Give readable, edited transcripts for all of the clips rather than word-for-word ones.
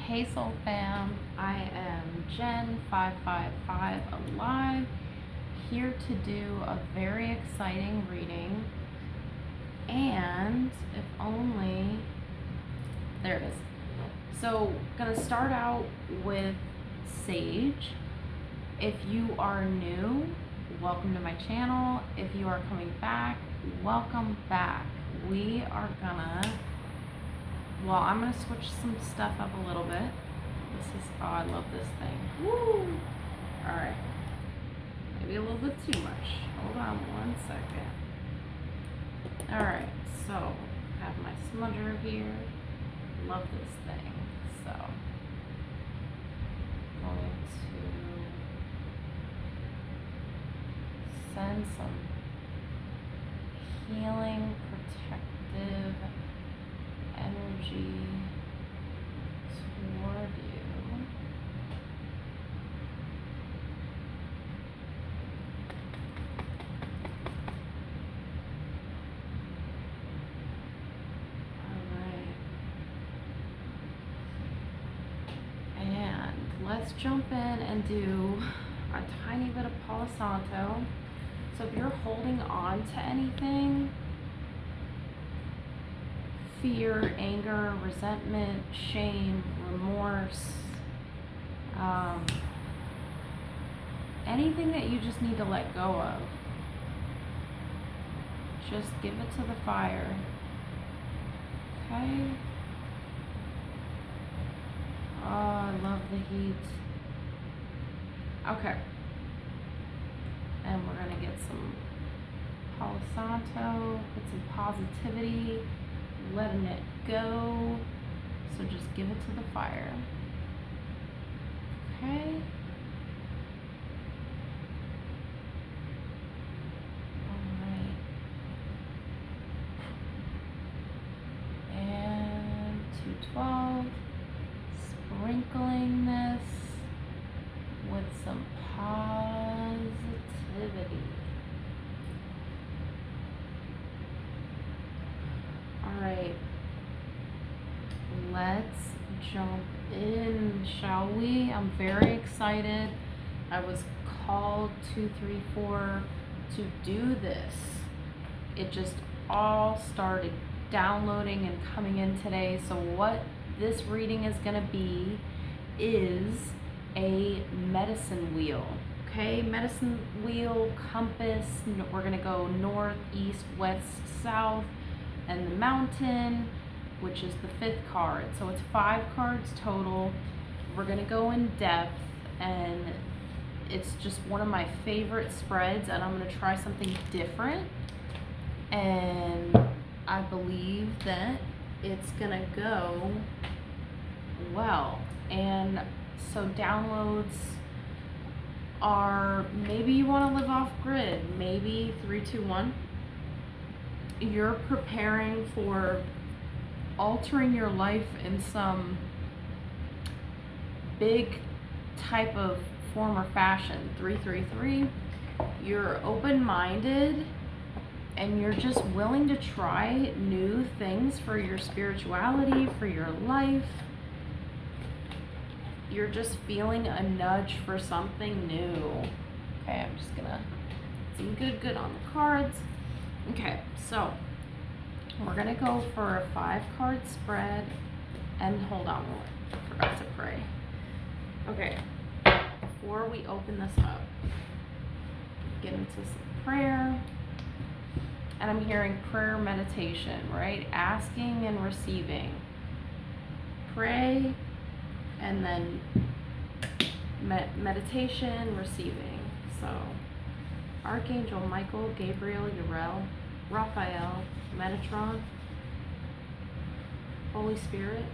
Hey Soul Fam, I am Jen555 Alive, here to do a very exciting reading, and if only, there it is. So, gonna start out with Sage. If you are new, welcome to my channel. If you are coming back, welcome back. I'm gonna switch some stuff up a little bit. Oh, I love this thing. Woo! Alright. Maybe a little bit too much. Hold on one second. Alright, so, I have my smudger here. Love this thing. So, going to send some healing, protective energy toward you. Alright. And let's jump in and do a tiny bit of Palo Santo. So if you're holding on to anything, fear, anger, resentment, shame, remorse, anything that you just need to let go of, just give it to the fire. Okay? Oh, I love the heat. Okay. And we're gonna get some Palo Santo, put some positivity, letting it go. So just give it to the fire. Okay. Alright. And 212. Sprinkling this with some positivity. Alright, let's jump in, shall we? I'm very excited. I was called 234 to do this. It just all started downloading and coming in today. So what this reading is going to be is a medicine wheel. Okay, medicine wheel, compass. We're going to go north, east, west, south, and the mountain, which is the 5th card. So it's 5 cards total. We're going to go in depth, and it's just one of my favorite spreads, and I'm going to try something different, and I believe that it's going to go well. And so downloads are, maybe you want to live off grid, maybe 3, 2, 1. You're preparing for altering your life in some big type of form or fashion. 333. You're open-minded and you're just willing to try new things for your spirituality, for your life. You're just feeling a nudge for something new. Okay, I'm just gonna see good on the cards. Okay, so we're gonna go for a 5-card spread, and hold on, I forgot to pray. Okay, before we open this up, get into some prayer, and I'm hearing prayer meditation, right? Asking and receiving. Pray, and then meditation, receiving. So Archangel Michael, Gabriel, Uriel, Raphael, Metatron, Holy Spirit,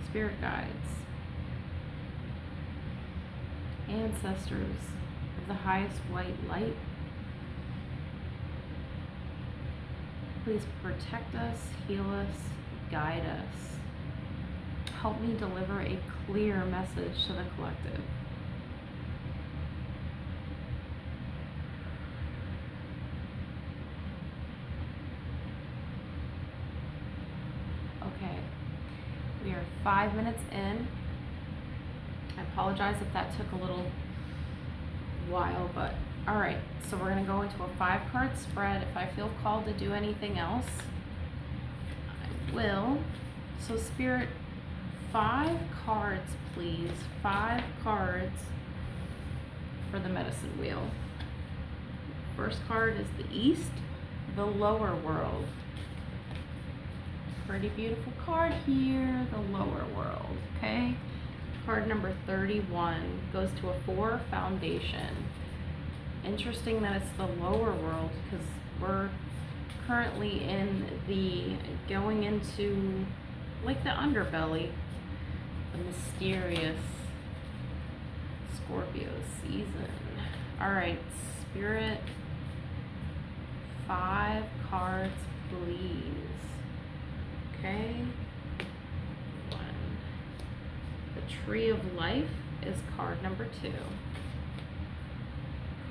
Spirit guides, ancestors of the highest white light, please protect us, heal us, guide us. Help me deliver a clear message to the collective. Okay, we are 5 minutes in. I apologize if that took a little while, but all right. So we're gonna go into a 5-card spread. If I feel called to do anything else, I will. So Spirit, 5 cards, please. 5 cards for the medicine wheel. First card is the East, the lower world. Pretty beautiful card here, the lower world, okay? Card number 31 goes to a 4, foundation. Interesting that it's the lower world because we're currently in the, going into like the underbelly, the mysterious Scorpio season. All right, Spirit, 5 cards, please. Okay. 1. The Tree of Life is card number 2.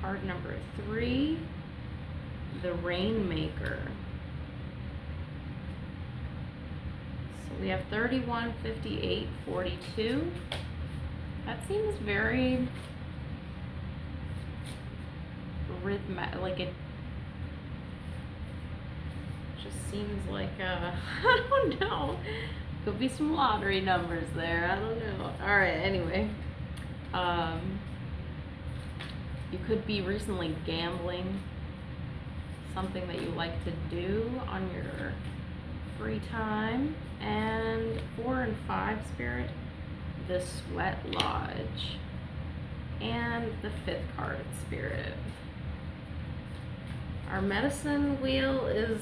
Card number 3, the Rainmaker. So we have 31, 58, 42. That seems very rhythmic, like it just seems like I don't know, could be some lottery numbers there, I don't know. All right, anyway, you could be recently gambling, something that you like to do on your free time. And 4 and 5, Spirit, the Sweat Lodge, and the 5th card, Spirit. Our medicine wheel is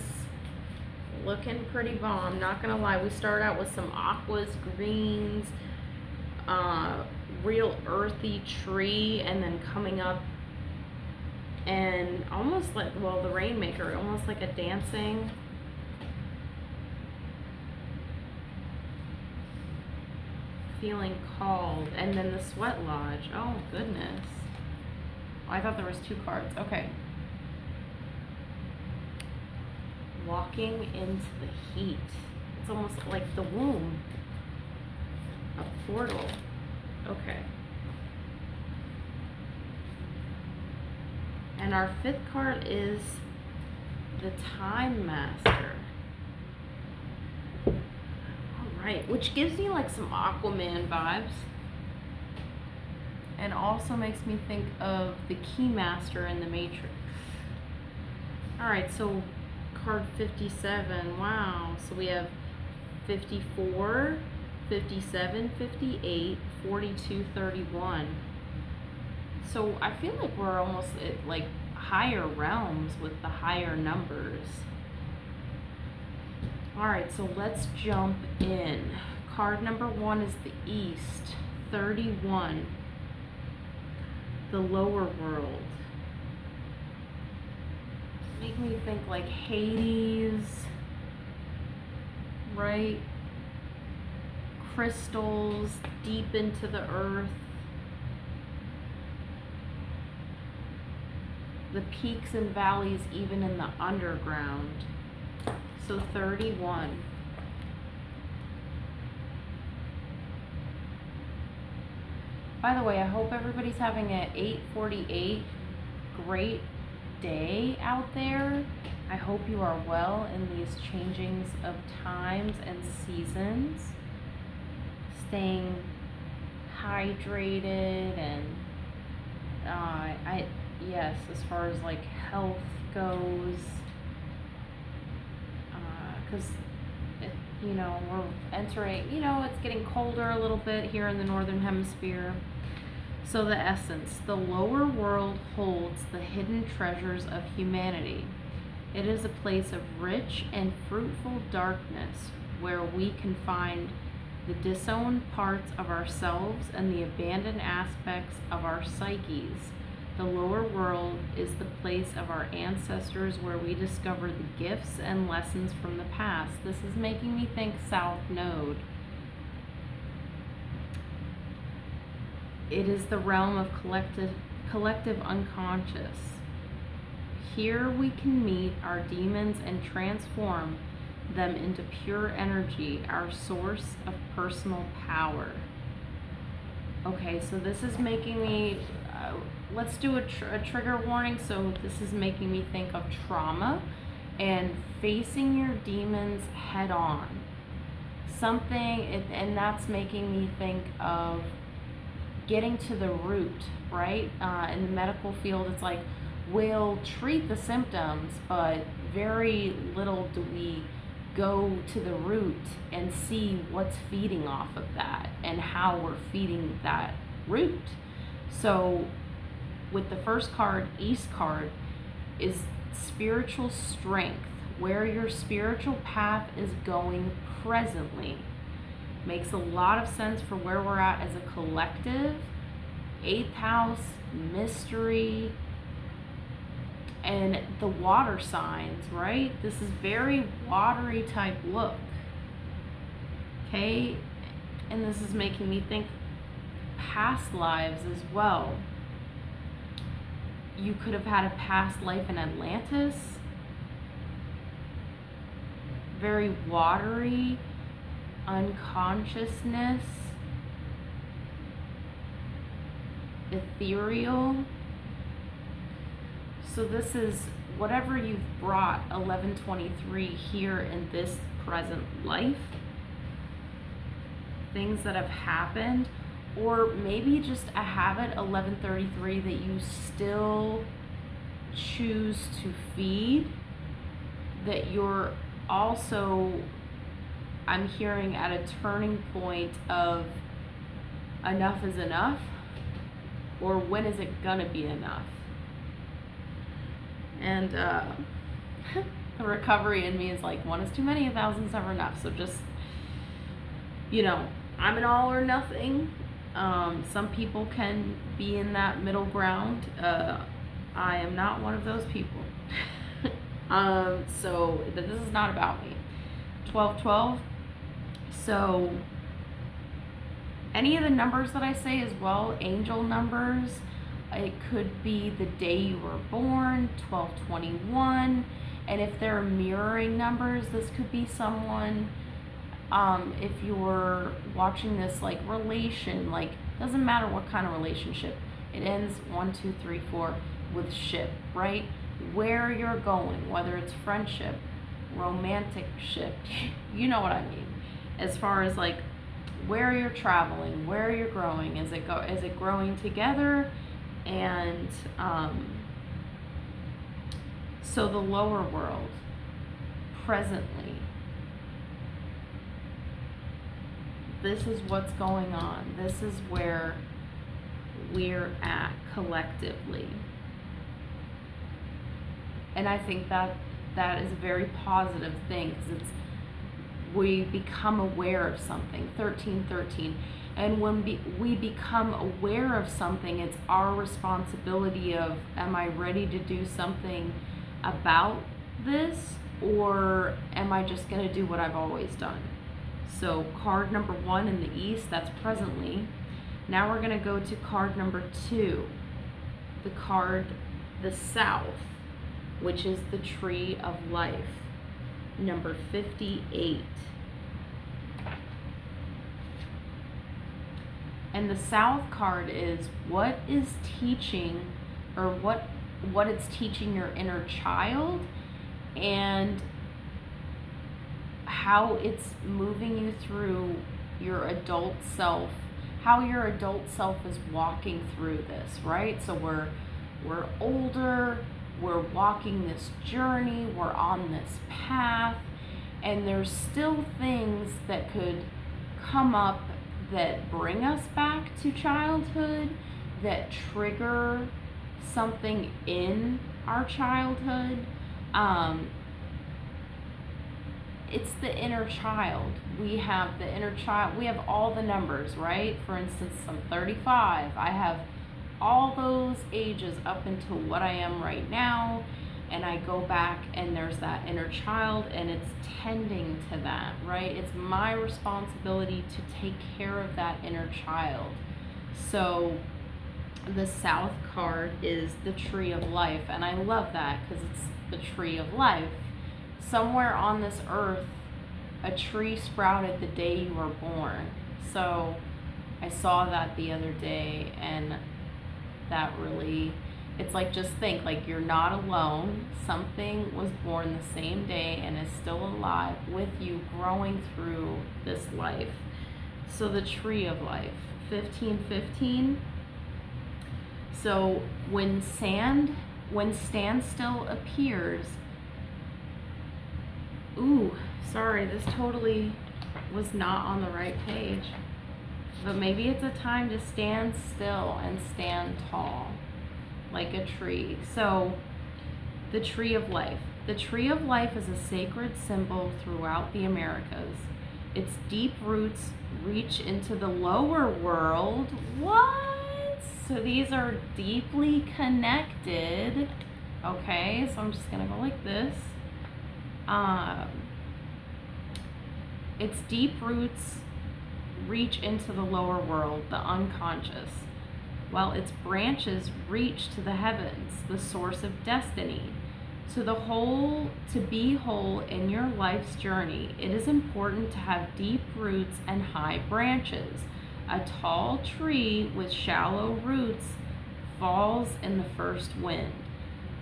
looking pretty bomb, not gonna lie. We start out with some aquas, greens, real earthy tree, and then coming up and almost like, well, the Rainmaker, almost like a dancing, feeling called, and then the Sweat Lodge. Oh goodness, I thought there was 2 cards. Okay. Walking into the heat. It's almost like the womb, a portal. Okay. And our 5th card is the Time Master. Right, which gives me like some Aquaman vibes, and also makes me think of the Keymaster in the Matrix. All right, so card 57, wow, so we have 54, 57, 58, 42, 31. So I feel like we're almost at like higher realms with the higher numbers. All right, so let's jump in. Card number 1 is the East, 31, the lower world. Make me think like Hades, right? Crystals deep into the earth. The peaks and valleys even in the underground. So 31. By the way, I hope everybody's having an 8:48 great day out there. I hope you are well in these changings of times and seasons. Staying hydrated and yes, as far as like health goes, because you know, we're entering, you know, it's getting colder a little bit here in the northern hemisphere. So the essence, the lower world holds the hidden treasures of humanity. It is a place of rich and fruitful darkness where we can find the disowned parts of ourselves and the abandoned aspects of our psyches. The lower world is the place of our ancestors where we discover the gifts and lessons from the past. This is making me think South Node. It is the realm of collective unconscious. Here we can meet our demons and transform them into pure energy, our source of personal power. Okay, so this is making me, let's do a trigger warning. So this is making me think of trauma and facing your demons head on. And that's making me think of getting to the root, right? In the medical field, it's like we'll treat the symptoms, but very little do we go to the root and see what's feeding off of that and how we're feeding that root. So with the first card, East card, is spiritual strength, where your spiritual path is going presently. Makes a lot of sense for where we're at as a collective. 8th house, mystery, and the water signs, right? This is very watery type look. Okay? And this is making me think past lives as well. You could have had a past life in Atlantis. Very watery, unconsciousness, ethereal. So this is whatever you've brought 1123 here in this present life, things that have happened, or maybe just a habit 1133 that you still choose to feed, that you're also, I'm hearing, at a turning point of enough is enough, or when is it gonna be enough? And the recovery in me is like, one is too many, 1,000's never enough. So just, I'm an all or nothing. Some people can be in that middle ground. I am not one of those people. So this is not about me. 1212. So any of the numbers that I say as well, angel numbers, it could be the day you were born, 1221. And if they're mirroring numbers, this could be someone, if you're watching this like relation, like doesn't matter what kind of relationship, it ends 1, 2, 3, 4 with ship, right? Where you're going, whether it's friendship, romantic ship, you know what I mean. As far as like where you're traveling, where you're growing, is it growing together? And so the lower world, presently, this is what's going on. This is where we're at collectively. And I think that is a very positive thing, because we become aware of something. 1313. And when we become aware of something, it's our responsibility of, am I ready to do something about this, or am I just going to do what I've always done? So card number 1 in the East, that's presently. Now we're going to go to card number 2, the South, which is the Tree of Life, number 58. And the South card is what is teaching, or what it's teaching your inner child, and how it's moving you through your adult self, how your adult self is walking through this, right? So we're older, we're walking this journey, we're on this path, and there's still things that could come up that bring us back to childhood, that trigger something in our childhood. It's the inner child. We have the inner child. We have all the numbers, right? For instance, I'm 35. I have all those ages up until what I am right now. And I go back and there's that inner child, and it's tending to that, right? It's my responsibility to take care of that inner child. So the South card is the Tree of Life, and I love that because it's the Tree of Life. Somewhere on this earth, a tree sprouted the day you were born. So I saw that the other day, and that really, it's like, just think, like, you're not alone. Something was born the same day and is still alive with you, growing through this life. So the tree of life, 1515. So when standstill appears, ooh, sorry, this totally was not on the right page. But maybe it's a time to stand still and stand tall, like a tree. So the tree of life. The tree of life is a sacred symbol throughout the Americas. Its deep roots reach into the lower world. What? So these are deeply connected. Okay, so I'm just gonna go like this. Its deep roots reach into the lower world, the unconscious, while its branches reach to the heavens, the source of destiny. To be whole in your life's journey, it is important to have deep roots and high branches. A tall tree with shallow roots falls in the first wind,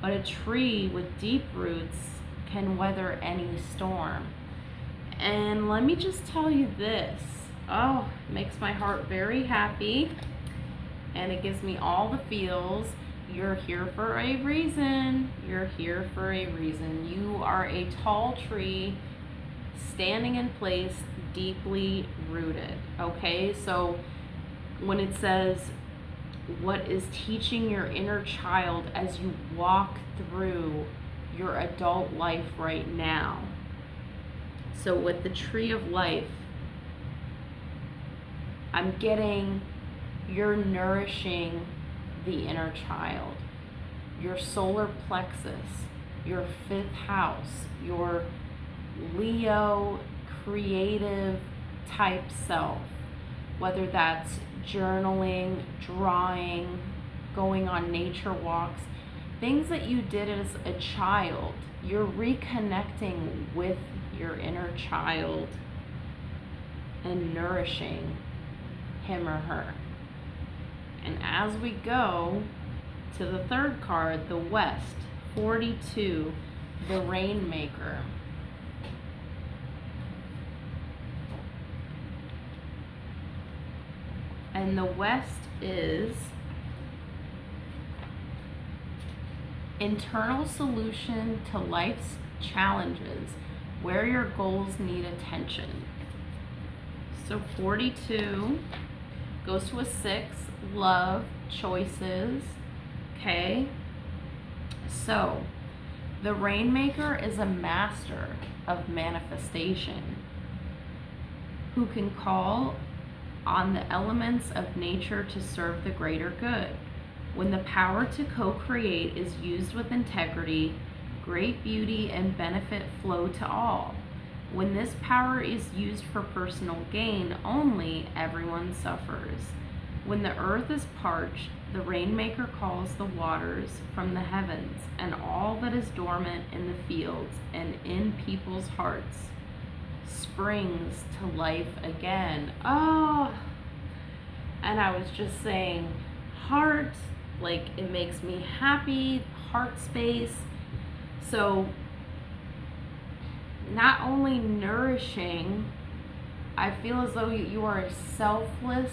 but a tree with deep roots can weather any storm. And let me just tell you this. Oh, it makes my heart very happy, and it gives me all the feels. You're here for a reason. You're here for a reason. You are a tall tree standing in place, deeply rooted. Okay, so when it says, what is teaching your inner child as you walk through your adult life right now? So with the tree of life, I'm getting, you're nourishing the inner child, your solar plexus, your fifth house, your Leo creative type self, whether that's journaling, drawing, going on nature walks, things that you did as a child. You're reconnecting with your inner child and nourishing him or her. And as we go to the third card, the West, 42, the Rainmaker. And the West is internal solution to life's challenges, where your goals need attention. So 42 goes to a 6, love, choices. Okay, so the Rainmaker is a master of manifestation who can call on the elements of nature to serve the greater good. When the power to co-create is used with integrity, great beauty and benefit flow to all. When this power is used for personal gain only, everyone suffers. When the earth is parched, the Rainmaker calls the waters from the heavens, and all that is dormant in the fields and in people's hearts springs to life again. Oh, and I was just saying, heart, like, it makes me happy, heart space. So not only nourishing, I feel as though you are a selfless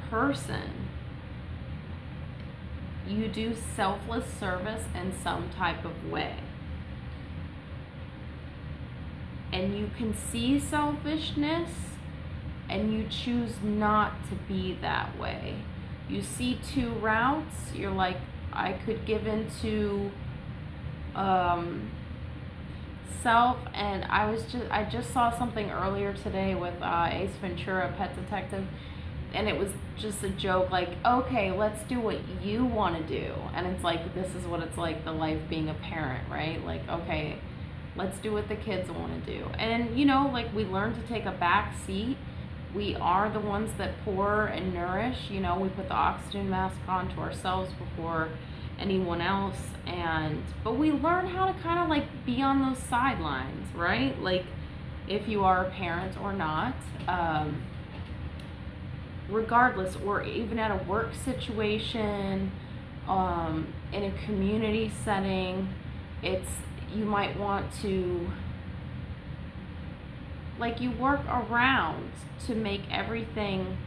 person. You do selfless service in some type of way. And you can see selfishness, and you choose not to be that way. You see two routes, you're like, I could give into self, and I just saw something earlier today with Ace Ventura, Pet Detective, and it was just a joke, like, okay, let's do what you want to do. And it's like, this is what it's like, the life being a parent, right? Like, okay, let's do what the kids want to do. And, you know, like, we learn to take a back seat. We are the ones that pour and nourish. You know, we put the oxygen mask on to ourselves before anyone else. But we learn how to kind of like be on those sidelines, right? Like if you are a parent or not, regardless, or even at a work situation, in a community setting, you might want to, like, you work around to make everything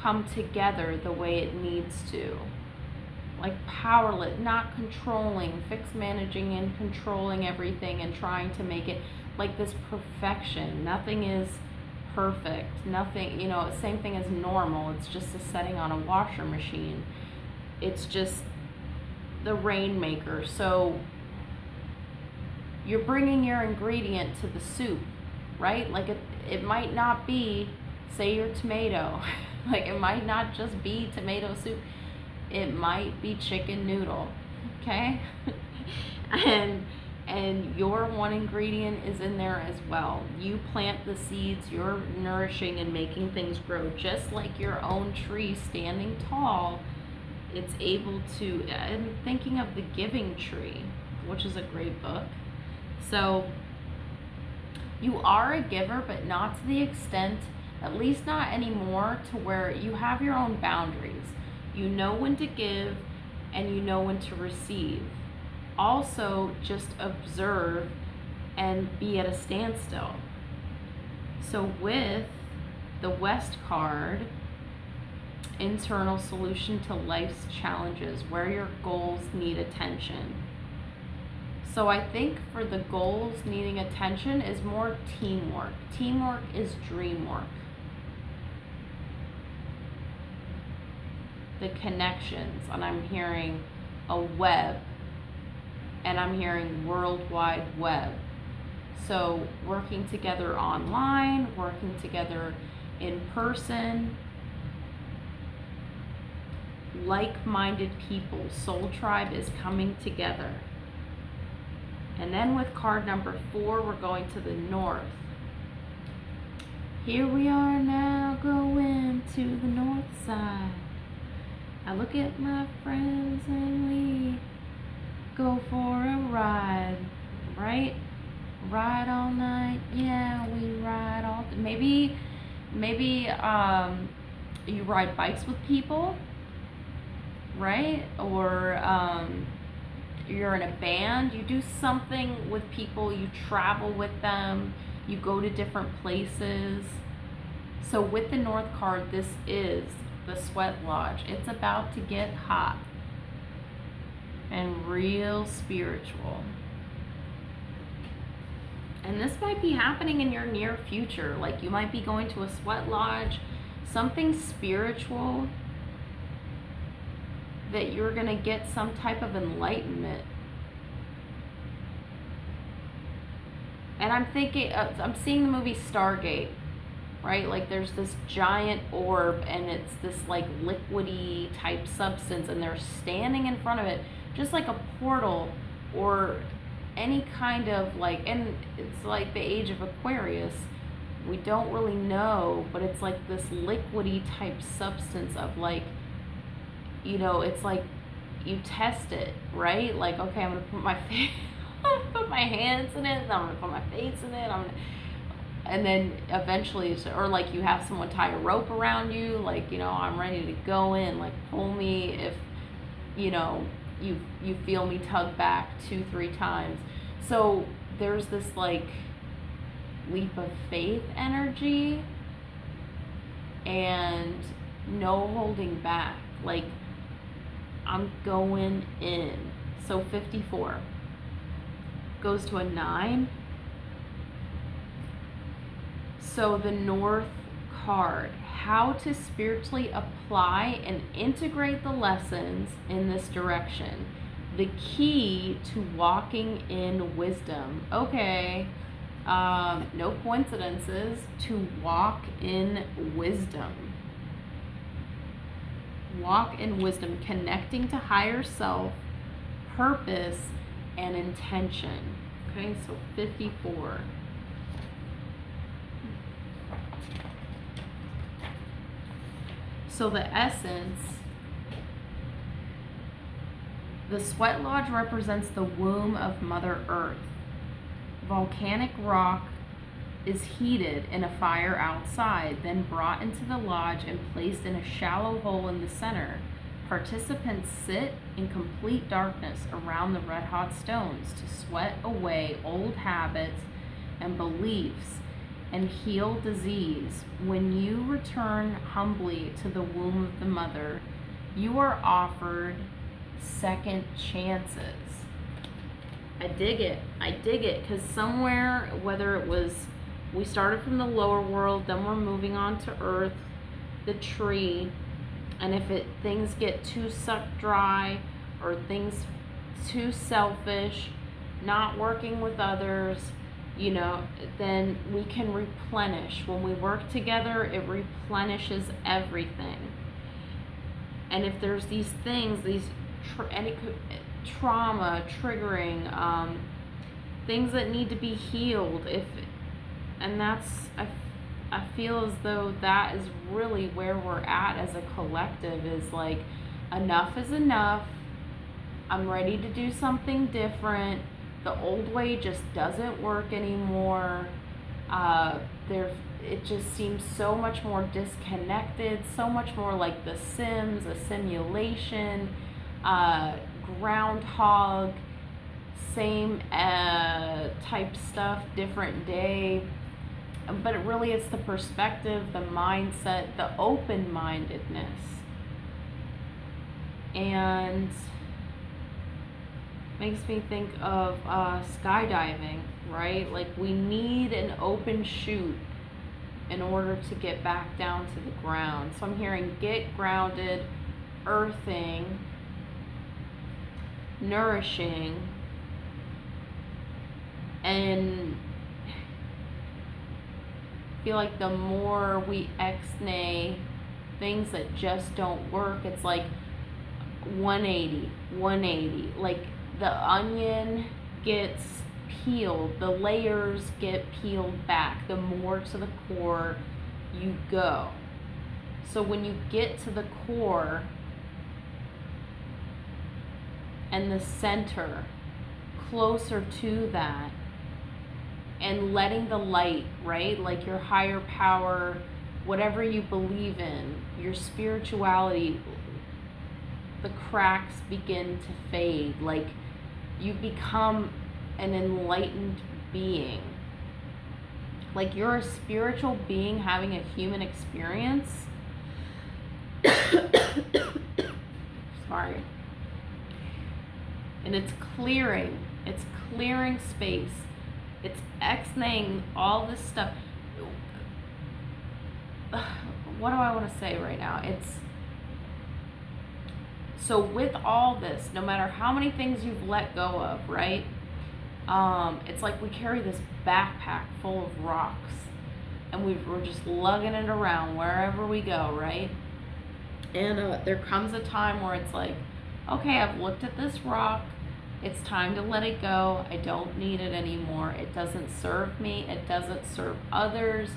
come together the way it needs to. Like powerless, not controlling, managing and controlling everything and trying to make it like this perfection. Nothing is perfect. Nothing, same thing as normal. It's just a setting on a washer machine. It's just the rainmaker. So you're bringing your ingredient to the soup, right? Like it might not be, say, your tomato. Like it might not just be tomato soup. It might be chicken noodle, okay? and your one ingredient is in there as well. You plant the seeds, you're nourishing and making things grow, just like your own tree standing tall. It's able to, I'm thinking of The Giving Tree, which is a great book. So you are a giver, but not to the extent, at least not anymore, to where you have your own boundaries. You know when to give and you know when to receive. Also, just observe and be at a standstill. So with the West card, internal solution to life's challenges, where your goals need attention. So I think for the goals needing attention is more teamwork. Teamwork is dream work. The connections, and I'm hearing a web, and I'm hearing World Wide Web. So working together online, working together in person, like-minded people, soul tribe is coming together. And then with card number 4, we're going to the north. Here we are now going to the north side. I look at my friends and we go for a ride, right? Ride all night, yeah, we ride all. Maybe you ride bikes with people, right? Or you're in a band. You do something with people. You travel with them. You go to different places. So with the North card, this is the Sweat Lodge. It's about to get hot and real spiritual. And this might be happening in your near future. Like you might be going to a sweat lodge, something spiritual, that you're going to get some type of enlightenment. And I'm thinking, I'm seeing the movie Stargate, right? Like there's this giant orb and it's this like liquidy type substance and they're standing in front of it, just like a portal or any kind of like, and it's like the age of Aquarius. We don't really know, but it's like this liquidy type substance of like, you know, it's like you test it, right? Like, okay, I'm gonna put my face, put my hands in it, and I'm gonna put my face in it, and then eventually, or like you have someone tie a rope around you, like, you know, I'm ready to go in, like pull me if, you know, you feel me tug back 2-3 times. So there's this like leap of faith energy and no holding back. Like I'm going in. So 54 goes to a 9. So the North card, how to spiritually apply and integrate the lessons in this direction. The key to walking in wisdom. Okay, no coincidences. To walk in wisdom. Walk in wisdom, connecting to higher self, purpose, and intention. Okay, so 54. So the essence The sweat lodge represents the womb of Mother Earth. Volcanic rock is heated in a fire outside, then brought into the lodge and placed in a shallow hole in the center. Participants sit in complete darkness around the red-hot stones to sweat away old habits and beliefs and heal disease. When you return humbly to the womb of the mother, you are offered second chances. I dig it, because somewhere, whether it was, we started from the lower world, then we're moving on to earth, the tree, and if things get too sucked dry, or things too selfish, not working with others, then we can replenish. When we work together, it replenishes everything. And if there's these things, trauma, triggering, things that need to be healed, I feel as though that is really where we're at as a collective, is like, enough is enough. I'm ready to do something different. The old way just doesn't work anymore. It just seems so much more disconnected, so much more like The Sims, a simulation, groundhog, same type stuff, different day. But it's the perspective, the mindset, the open-mindedness. And makes me think of skydiving, right? Like, we need an open chute in order to get back down to the ground. So I'm hearing get grounded, earthing, nourishing, and I feel like the more we ex-nay things that just don't work, it's like 180. Like, the onion gets peeled, the layers get peeled back, the more to the core you go. So when you get to the core and the center, closer to that, and letting the light, right, like your higher power, whatever you believe in, your spirituality, the cracks begin to fade. Like, you become an enlightened being. Like, you're a spiritual being having a human experience. Sorry. And it's clearing space. It's ex-naying all this stuff. What do I want to say right now? So with all this, no matter how many things you've let go of, right? It's like we carry this backpack full of rocks, and we're just lugging it around wherever we go, right? And there comes a time where it's like, okay, I've looked at this rock. It's time to let it go. I don't need it anymore. It doesn't serve me. It doesn't serve others.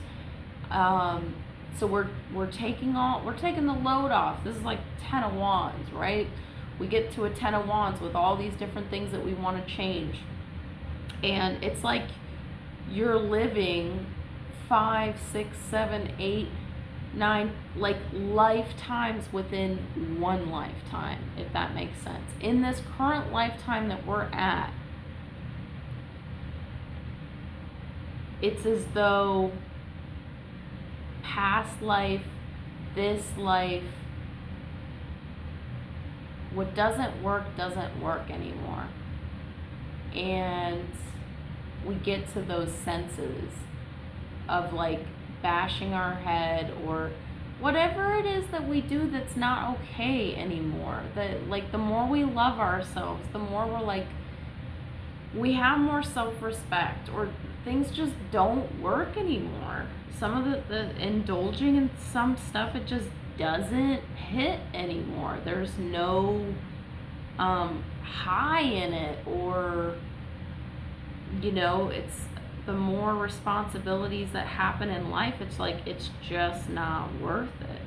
So we're taking the load off. This is like 10 of Wands, right? We get to a 10 of Wands with all these different things that we want to change. And it's like you're living 5, 6, 7, 8, 9, like lifetimes within one lifetime, if that makes sense. In this current lifetime that we're at, it's as though past life, this life, what doesn't work anymore. And we get to those senses of like bashing our head or whatever it is that we do that's not okay anymore. That, like, the more we love ourselves, the more we're like, we have more self-respect, or things just don't work anymore. Some of the indulging in some stuff, it just doesn't hit anymore. There's no high in it, or it's the more responsibilities that happen in life, it's like it's just not worth it.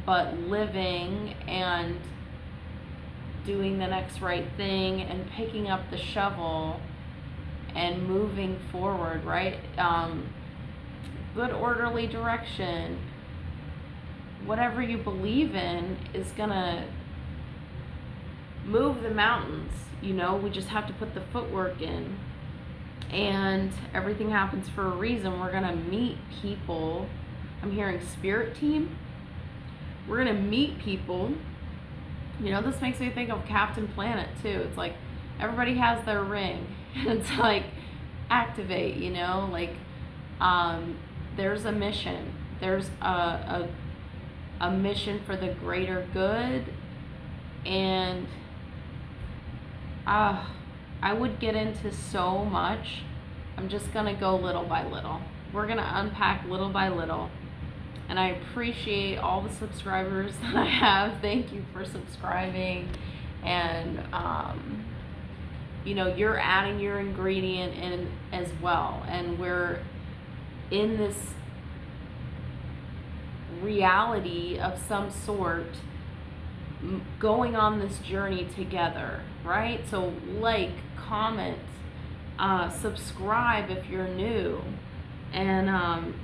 But living and doing the next right thing and picking up the shovel and moving forward, right? Good orderly direction. Whatever you believe in is gonna move the mountains, you know? We just have to put the footwork in. And everything happens for a reason. We're gonna meet people. I'm hearing spirit team. We're gonna meet people. You know, this makes me think of Captain Planet too. It's like everybody has their ring. And it's like, activate, you know? Like, there's a mission. There's a mission for the greater good. And I would get into so much. I'm just going to go little by little. We're going to unpack little by little. And I appreciate all the subscribers that I have. Thank you for subscribing. And, you know, you're adding your ingredient in as well. And we're in this reality of some sort, going on this journey together, right? So like, comment, subscribe if you're new, and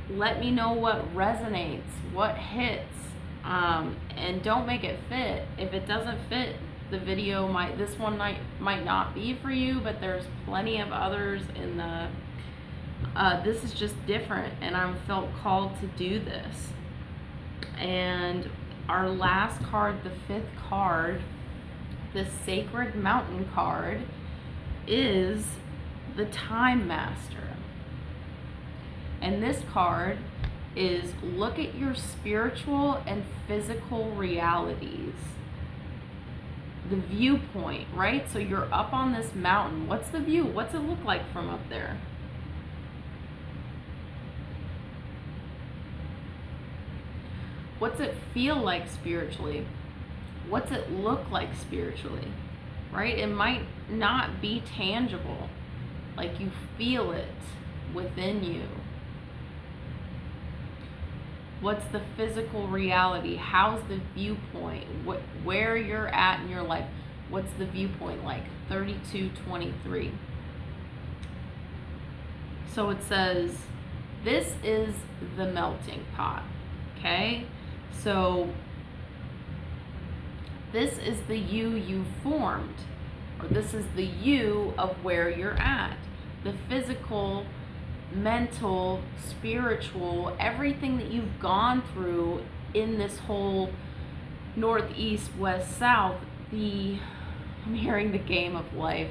let me know what resonates, what hits, and don't make it fit. If it doesn't fit, the video this one might not be for you, but there's plenty of others in the this is just different, and I felt called to do this. And our last card, the 5th card, the Sacred Mountain card, is the Time Master. And this card is, look at your spiritual and physical realities. The viewpoint, right? So you're up on this mountain. What's the view? What's it look like from up there? What's it feel like spiritually? What's it look like spiritually? Right? It might not be tangible. Like you feel it within you. What's the physical reality? How's the viewpoint? Where you're at in your life? What's the viewpoint like? 3223. So it says, this is the melting pot. Okay? So this is the you formed, or this is the you of where you're at. The physical, mental, spiritual, everything that you've gone through in this whole north, east, west, south, I'm hearing the game of life.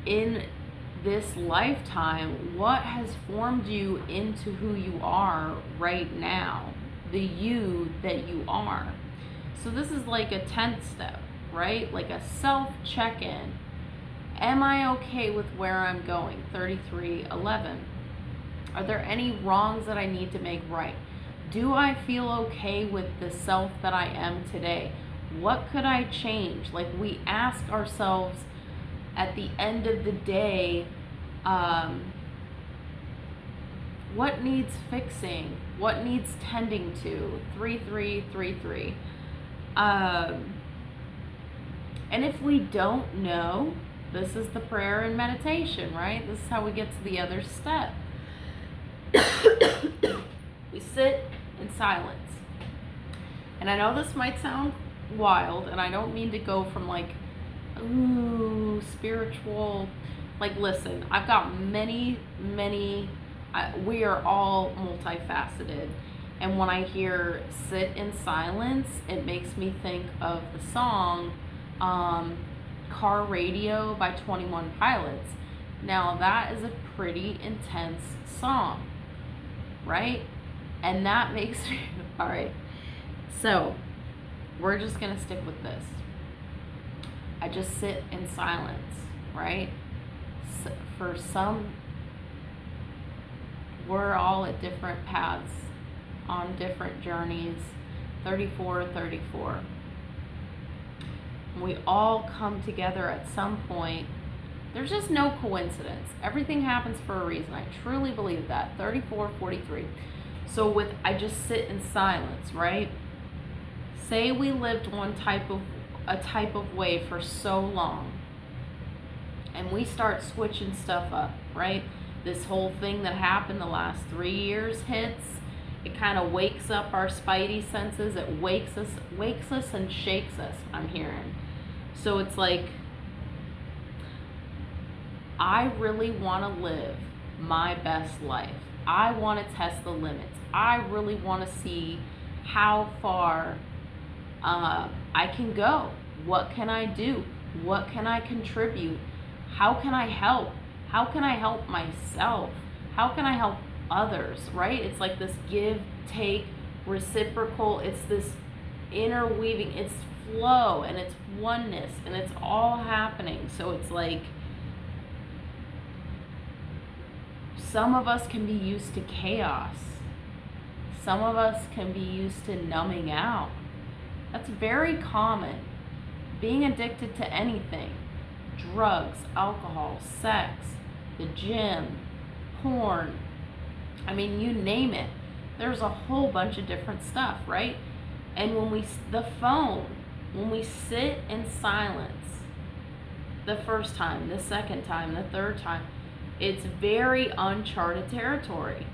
In this lifetime, what has formed you into who you are right now? The you that you are. So this is like a 10th step, right? Like a self check-in. Am I okay with where I'm going? 3311. Are there any wrongs that I need to make right? Do I feel okay with the self that I am today? What could I change? Like, we ask ourselves at the end of the day, what needs fixing? What needs tending to? 3333. And if we don't know, this is the prayer and meditation, right? This is how we get to the other step. We sit in silence. And I know this might sound wild, and I don't mean to go from like, ooh, spiritual. Like, listen, I've got many, we are all multifaceted. And when I hear sit in silence, it makes me think of the song Car Radio by 21 Pilots. Now, that is a pretty intense song, right? And that makes me, all right. So, we're just going to stick with this. I just sit in silence, right? For some, we're all at different paths, on different journeys. 3434. We all come together at some point. There's just no coincidence. Everything happens for a reason. I truly believe that. 3443. So I just sit in silence, right? Say we lived one type of a type of way for so long, and we start switching stuff up, right? This whole thing that happened the last 3 years hits. It kind of wakes up our spidey senses. It wakes us and shakes us, I'm hearing. So it's like, I really want to live my best life. I want to test the limits. I really want to see how far I can go. What can I do? What can I contribute? How can I help? How can I help myself? How can I help others, right? It's like this give, take, reciprocal. It's this interweaving. It's flow and it's oneness and it's all happening. So it's like, some of us can be used to chaos. Some of us can be used to numbing out. That's very common. Being addicted to anything, drugs, alcohol, sex, the gym, porn, I mean, you name it. There's a whole bunch of different stuff, right? And the phone, when we sit in silence, the first time, the second time, the third time, it's very uncharted territory,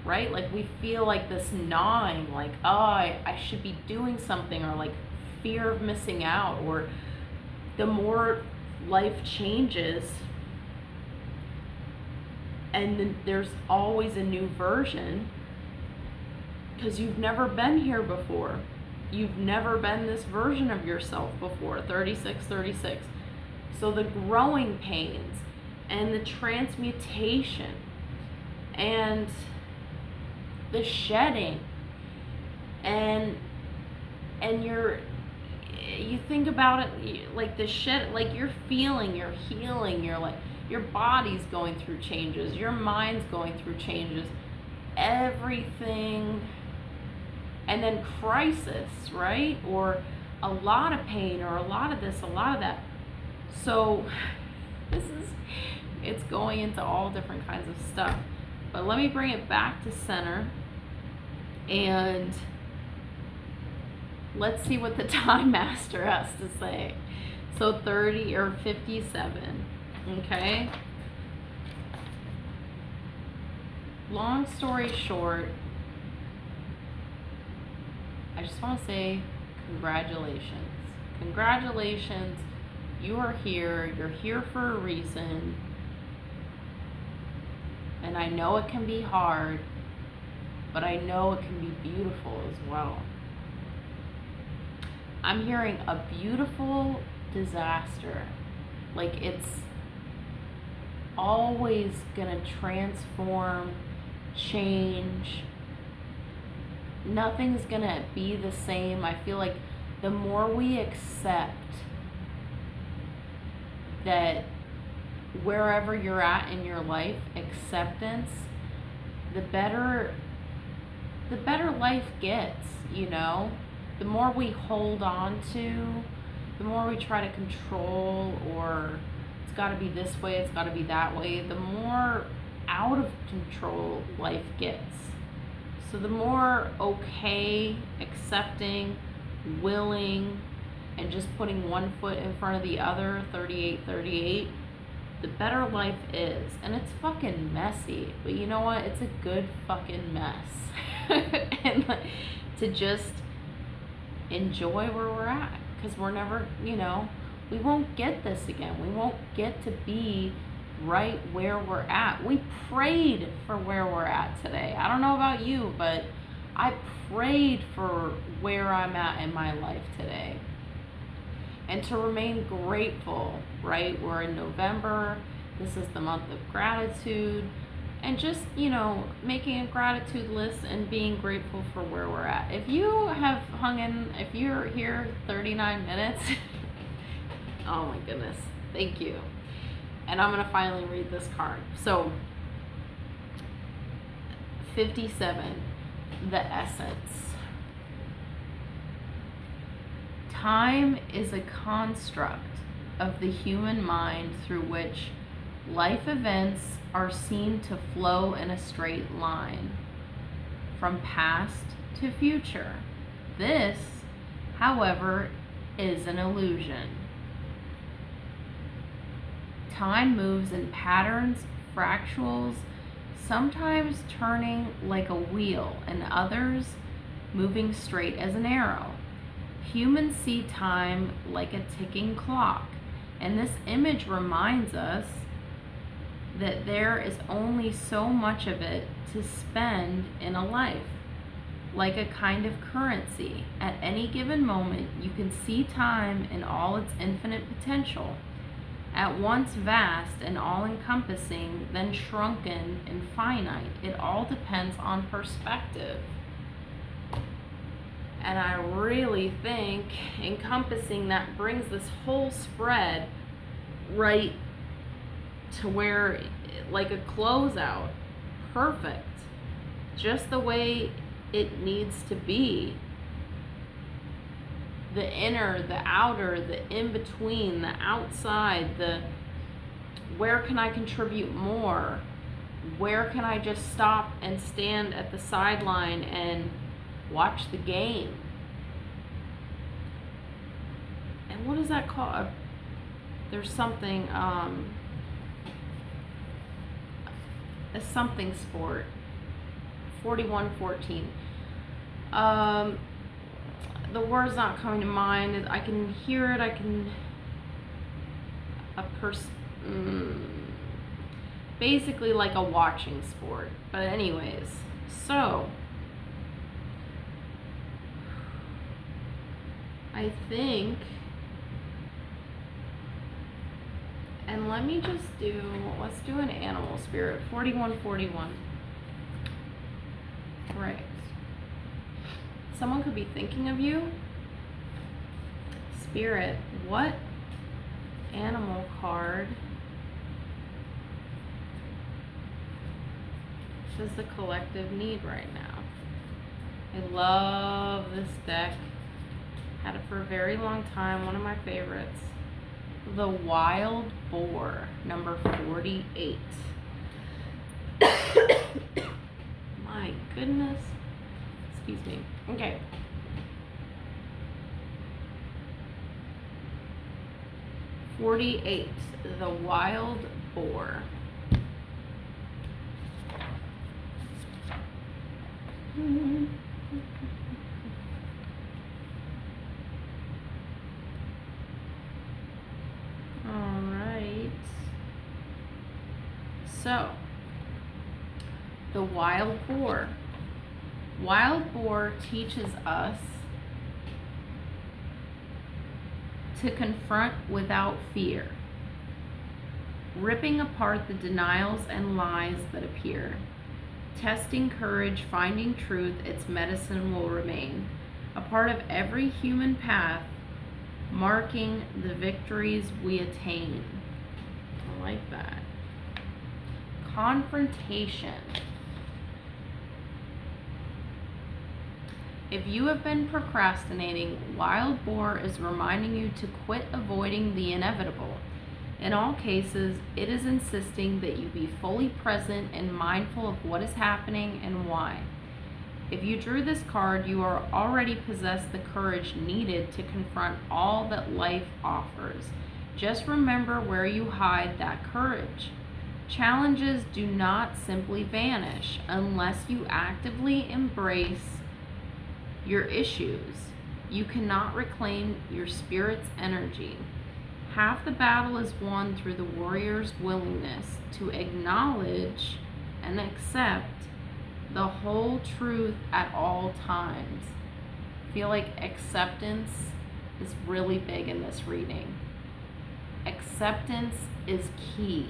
right? Like we feel like this gnawing, like, oh, I should be doing something, or like fear of missing out, or the more life changes, and then there's always a new version, because you've never been here before. You've never been this version of yourself before, 36. So the growing pains and the transmutation and the shedding and you think about it, like the shed, like you're feeling, you're healing, you're like, your body's going through changes, your mind's going through changes, everything, and then crisis, right? Or a lot of pain, or a lot of this, a lot of that. So it's going into all different kinds of stuff. But let me bring it back to center, and let's see what the time master has to say. So 30 or 57, okay? Long story short, I just want to say congratulations. Congratulations. You are here. You're here for a reason. And I know it can be hard, but I know it can be beautiful as well. I'm hearing a beautiful disaster. Like it's always gonna transform, change. Nothing's gonna be the same. I feel like the more we accept that wherever you're at in your life, acceptance, the better life gets, you know? The more we hold on to, the more we try to control, or it's got to be this way, it's got to be that way, the more out of control life gets. So the more okay, accepting, willing, and just putting one foot in front of the other, 38, the better life is. And it's fucking messy, but you know what? It's a good fucking mess. And to just enjoy where we're at, because we're never, you know, we won't get this again. We won't get to be right where we're at. We prayed for where we're at today. I don't know about you, but I prayed for where I'm at in my life today. And to remain grateful, right? We're in November. This is the month of gratitude. And just, you know, making a gratitude list and being grateful for where we're at. If you have hung in, if you're here 39 minutes, oh my goodness, thank you. And I'm going to finally read this card. So, 57, the essence. Time is a construct of the human mind through which life events are seen to flow in a straight line, from past to future. This, however, is an illusion. Time moves in patterns, fractals, sometimes turning like a wheel and others moving straight as an arrow. Humans see time like a ticking clock, and this image reminds us that there is only so much of it to spend in a life. Like a kind of currency, at any given moment you can see time in all its infinite potential, at once vast and all-encompassing, then shrunken and finite. It all depends on perspective. And I really think encompassing that brings this whole spread right to where, like a closeout, perfect, just the way it needs to be. The inner, the outer, the in-between, the outside, the where can I contribute more? Where can I just stop and stand at the sideline and watch the game? And what is that called? There's something, a something sport. 41-14. The word's not coming to mind. I can hear it. I can basically like a watching sport. But anyways, so I think, and let me just let's do an animal spirit. 41-41. Right. Someone could be thinking of you. Spirit, what animal card does the collective need right now? I love this deck. Had it for a very long time. One of my favorites. The Wild Boar, number 48. My goodness. Excuse me. Okay. "48, the Wild Boar." All right. So, the Wild Boar. Wild Boar teaches us to confront without fear, ripping apart the denials and lies that appear. Testing courage, finding truth, its medicine will remain. A part of every human path, marking the victories we attain. I like that. Confrontation. If you have been procrastinating, Wild Boar is reminding you to quit avoiding the inevitable. In all cases, it is insisting that you be fully present and mindful of what is happening and why. If you drew this card, you are already possess the courage needed to confront all that life offers. Just remember where you hide that courage. Challenges do not simply vanish unless you actively embrace your issues. You cannot reclaim your spirit's energy. Half the battle is won through the warrior's willingness to acknowledge and accept the whole truth at all times. I feel like acceptance is really big in this reading. Acceptance is key.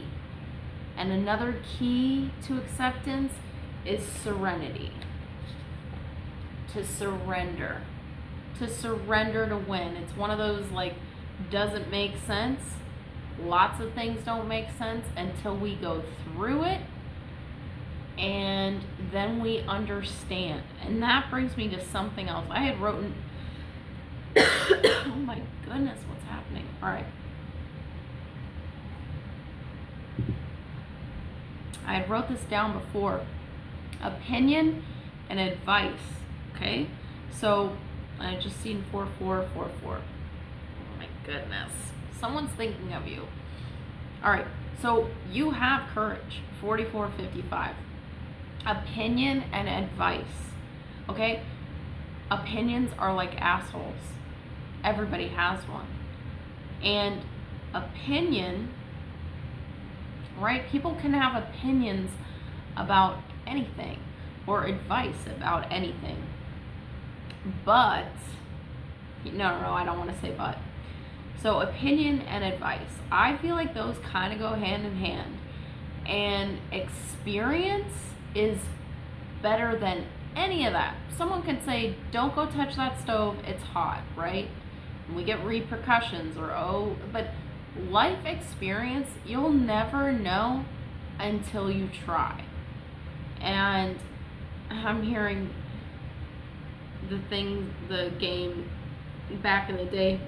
And another key to acceptance is serenity. To surrender. To surrender to win. It's one of those like, doesn't make sense. Lots of things don't make sense until we go through it and then we understand. And that brings me to something else. I had written oh my goodness, what's happening? All right. I had wrote this down before. Opinion and advice. Okay? So I just seen 4444. goodness. Someone's thinking of you. All right, so you have courage. 4455. Opinion and advice. Okay? Opinions are like assholes. Everybody has one. And opinion, right? People can have opinions about anything or advice about anything. But, no, I don't want to say but. So opinion and advice, I feel like those kind of go hand in hand. And experience is better than any of that. Someone can say, don't go touch that stove, it's hot, right? And we get repercussions but life experience, you'll never know until you try. And I'm hearing the game back in the day,